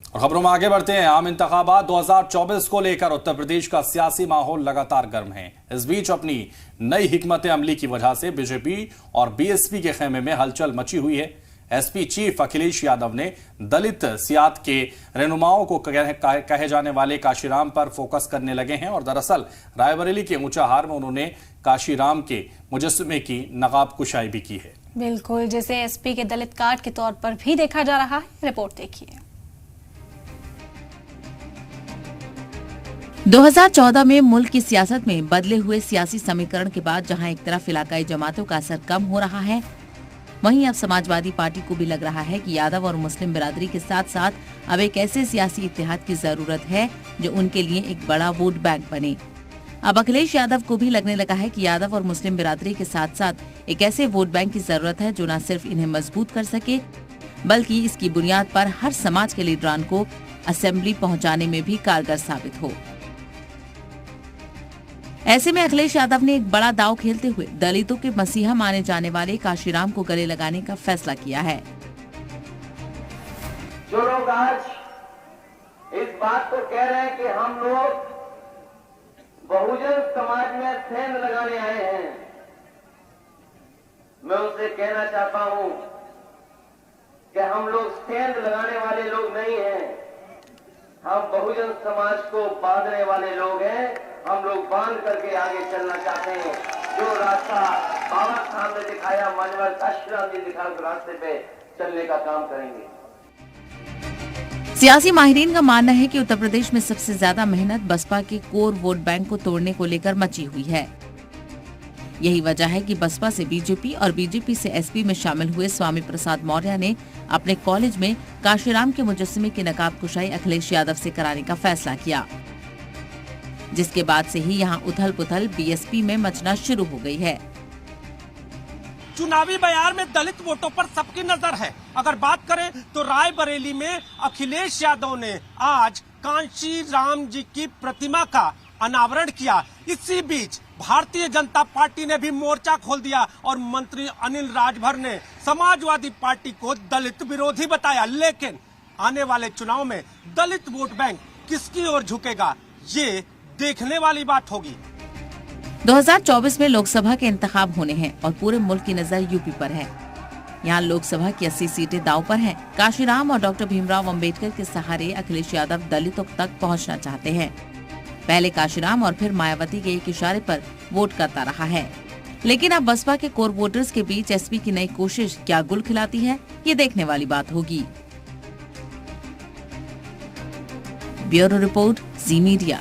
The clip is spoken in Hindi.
और खबरों में आगे बढ़ते हैं। आम इंतखाबात 2024 को लेकर उत्तर प्रदेश का सियासी माहौल लगातार गर्म है। इस बीच अपनी नई हिकमत अमली की वजह से बीजेपी और बीएसपी के खेमे में हलचल मची हुई है। एसपी चीफ अखिलेश यादव ने दलित सियात के रहनुमाओं को कहे जाने वाले काशीराम पर फोकस करने लगे हैं और दरअसल रायबरेली के ऊंचाहार में उन्होंने काशीराम के मुजस्समे की नकाब कुशाई भी की है। बिल्कुल, जिसे एसपी के दलित कार्ड के तौर पर भी देखा जा रहा है। रिपोर्ट देखिए। 2014 में मुल्क की सियासत में बदले हुए सियासी समीकरण के बाद जहां एक तरफ इलाकाई जमातों का असर कम हो रहा है, वहीं अब समाजवादी पार्टी को भी लग रहा है कि यादव और मुस्लिम बिरादरी के साथ साथ अब एक ऐसे सियासी इत्तेहाद की जरूरत है जो उनके लिए एक बड़ा वोट बैंक बने। अब अखिलेश यादव को भी लगने लगा है कि यादव और मुस्लिम बिरादरी के साथ साथ एक ऐसे वोट बैंक की जरूरत है जो न सिर्फ इन्हें मजबूत कर सके बल्कि इसकी बुनियाद पर हर समाज के लीडरान को असेंबली पहुंचाने में भी कारगर साबित हो। ऐसे में अखिलेश यादव ने एक बड़ा दांव खेलते हुए दलितों के मसीहा माने जाने वाले काशीराम को गले लगाने का फैसला किया है। जो लोग आज इस बात को कह रहे हैं कि हम लोग बहुजन समाज में सेंध लगाने आए हैं, मैं उनसे कहना चाहता हूं कि हम लोग सेंध लगाने वाले लोग नहीं हैं, हम बहुजन समाज को बांधने वाले लोग हैं। हम लोग बांध करके आगे चलना चाहते हैं। जो रास्ता बाबा साहब ने दिखाया, माननीय काशीराम जी दिखाए, उस रास्ते पे चलने का काम करेंगे। सियासी माहिरीन का मानना है कि उत्तर प्रदेश में सबसे ज्यादा मेहनत बसपा के कोर वोट बैंक को तोड़ने को लेकर मची हुई है। यही वजह है कि बसपा से बीजेपी और बीजेपी से एसपी में शामिल हुए स्वामी प्रसाद मौर्य ने अपने कॉलेज में काशीराम के मुजस्समे की नकाब कुशाई अखिलेश यादव से कराने का फैसला किया, जिसके बाद से ही यहां उथल पुथल बीएसपी में मचना शुरू हो गई है। चुनावी बयार में दलित वोटों पर सबकी नजर है। अगर बात करें तो रायबरेली में अखिलेश यादव ने आज कांशी राम जी की प्रतिमा का अनावरण किया। इसी बीच भारतीय जनता पार्टी ने भी मोर्चा खोल दिया और मंत्री अनिल राजभर ने समाजवादी पार्टी को दलित विरोधी बताया। लेकिन आने वाले चुनाव में दलित वोट बैंक किसकी ओर झुकेगा, ये देखने वाली बात होगी। 2024 में लोकसभा के इंतखाब होने हैं और पूरे मुल्क की नजर यूपी पर है। यहाँ लोकसभा की 80 सीटें दांव पर हैं। काशीराम और डॉक्टर भीमराव अंबेडकर के सहारे अखिलेश यादव दलितों तक पहुँचना चाहते हैं। पहले काशीराम और फिर मायावती के एक इशारे पर वोट करता रहा है, लेकिन अब बसपा के कोर वोटर्स के बीच एसपी की नई कोशिश क्या गुल खिलाती है, ये देखने वाली बात होगी। ब्यूरो रिपोर्ट, जी मीडिया।